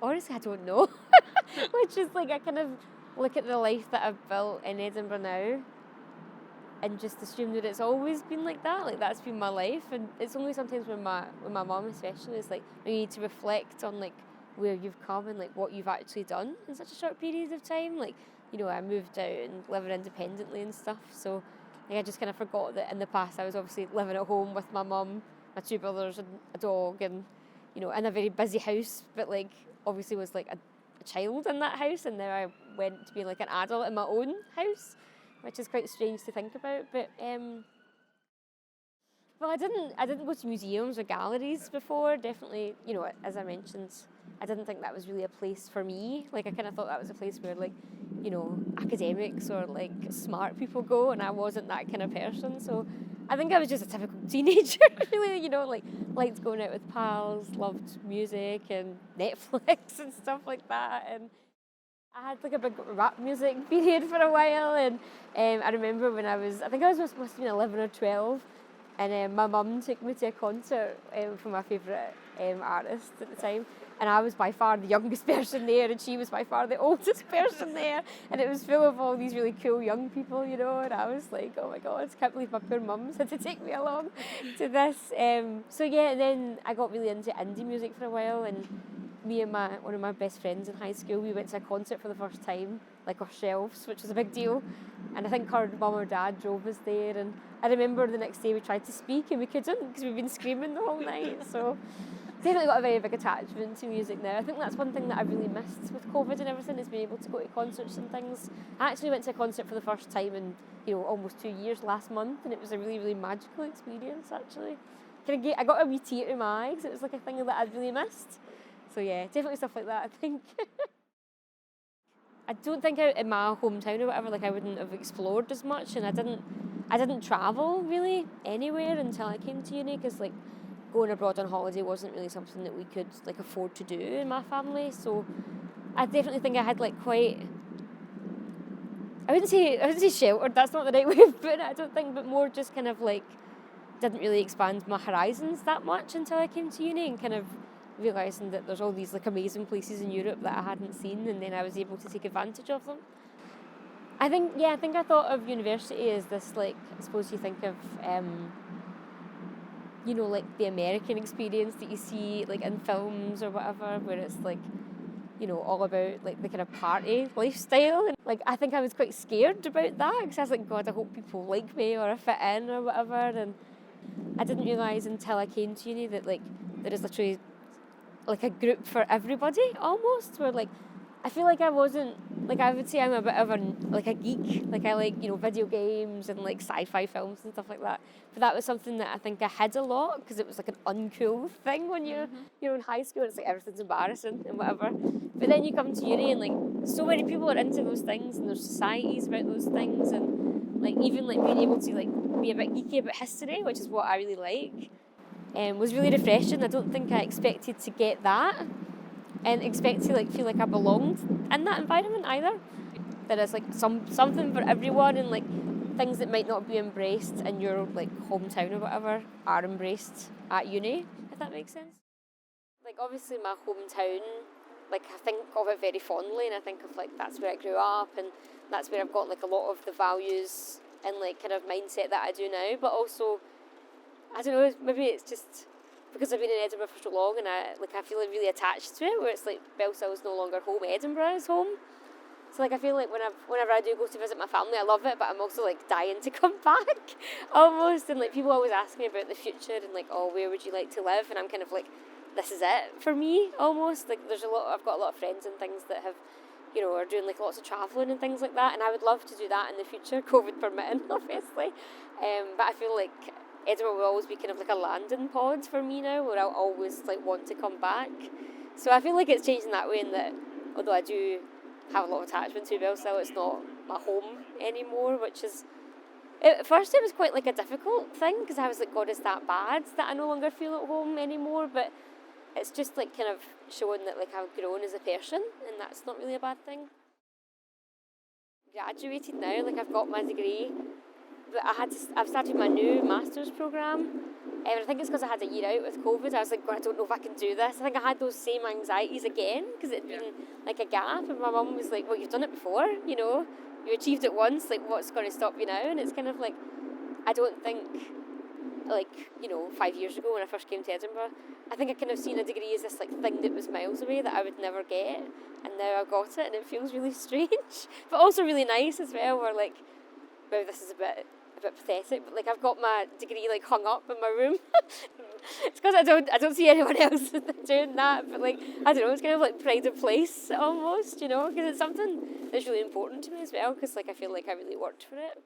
honestly, I don't know. Which is like, I kind of look at the life that I've built in Edinburgh now and just assume that it's always been like that. Like, that's been my life. And it's only sometimes when my mum especially is like, you need to reflect on like where you've come and like what you've actually done in such a short period of time. Like, you know, I moved out and living independently and stuff. So like, I just kind of forgot that in the past I was obviously living at home with my mum, my two brothers and a dog, and, you know, in a very busy house, but like obviously was like a child in that house, and now I went to be like an adult in my own house, which is quite strange to think about. But well, I didn't go to museums or galleries before. Definitely, you know, as I mentioned, I didn't think that was really a place for me. Like, I kind of thought that was a place where, like, you know, academics or like smart people go, and I wasn't that kind of person. So I think I was just a typical teenager, really, you know, like liked going out with pals, loved music and Netflix and stuff like that. And I had like a big rap music period for a while, and I remember when I must have been 11 or 12, and my mum took me to a concert from my favourite artist at the time, and I was by far the youngest person there, and she was by far the oldest person there, and it was full of all these really cool young people, you know, and I was like, oh my god, I can't believe my poor mum's had to take me along to this. So yeah, and then I got really into indie music for a while, and me and one of my best friends in high school, we went to a concert for the first time, like ourselves, which was a big deal. And I think our mum or dad drove us there. And I remember the next day we tried to speak and we couldn't because we'd been screaming the whole night. So definitely got a very big attachment to music now. I think that's one thing that I've really missed with COVID and everything, is being able to go to concerts and things. I actually went to a concert for the first time in, you know, almost 2 years last month, and it was a really, really magical experience, actually. I got a wee tear in my eye because it was like a thing that I'd really missed. So yeah, definitely stuff like that, I think. I don't think in my hometown or whatever, like, I wouldn't have explored as much, and I didn't travel really anywhere until I came to uni, because like going abroad on holiday wasn't really something that we could like afford to do in my family. So I definitely think I had like quite, I wouldn't say sheltered, that's not the right way of putting it, I don't think, but more just kind of like didn't really expand my horizons that much until I came to uni, and kind of realising that there's all these like amazing places in Europe that I hadn't seen, and then I was able to take advantage of them. I think I thought of university as this, like, I suppose you think of you know, like the American experience that you see like in films or whatever, where it's like, you know, all about like the kind of party lifestyle. And like, I think I was quite scared about that, because I was like, God, I hope people like me or I fit in or whatever. And I didn't realise until I came to uni that like there is literally like a group for everybody almost, where like I feel like I wasn't, like, I would say I'm a bit of a geek, like I like, you know, video games and like sci-fi films and stuff like that, but that was something that I think I hid a lot because it was like an uncool thing when you're in high school, and it's like everything's embarrassing and whatever. But then you come to uni and like so many people are into those things, and there's societies about those things, and like even like being able to like be a bit geeky about history, which is what I really like, was really refreshing. I don't think I expected to get that and expect to like feel like I belonged in that environment either. There is like something for everyone, and like things that might not be embraced in your like hometown or whatever are embraced at uni, if that makes sense. Like, obviously my hometown, like, I think of it very fondly, and I think of like that's where I grew up, and that's where I've got like a lot of the values and like kind of mindset that I do now. But also, I don't know, maybe it's just because I've been in Edinburgh for so long, and I feel like really attached to it, where it's like Bellshill is no longer home, Edinburgh is home. So like I feel like whenever I do go to visit my family, I love it, but I'm also like dying to come back almost. And like people always ask me about the future and like, oh, where would you like to live? And I'm kind of like, this is it for me almost. Like I've got a lot of friends and things that have, you know, are doing like lots of travelling and things like that, and I would love to do that in the future, COVID permitting, obviously. But I feel like Edinburgh will always be kind of like a landing pod for me now, where I'll always like want to come back. So I feel like it's changed in that way, in that although I do have a lot of attachment to Bellshill, it's not my home anymore, which is, at first it was quite like a difficult thing, because I was like, God, is that bad that I no longer feel at home anymore? But it's just like kind of showing that like I've grown as a person, and that's not really a bad thing. Graduated now, like I've got my degree, but I've started my new master's programme, And I think it's because I had a year out with COVID. I was like, God, I don't know if I can do this. I think I had those same anxieties again because it had been like a gap. And my mum was like, well, you've done it before, you know. You achieved it once, like what's going to stop you now? And it's kind of like, I don't think, like, you know, 5 years ago when I first came to Edinburgh, I think I kind of seen a degree as this like thing that was miles away that I would never get. And now I got it and it feels really strange. But also really nice as well, where like, wow, this is a bit pathetic, but like I've got my degree like hung up in my room. It's because I don't see anyone else doing that, but like I don't know, it's kind of like pride of place almost, you know, because it's something that's really important to me as well, because like I feel like I really worked for it.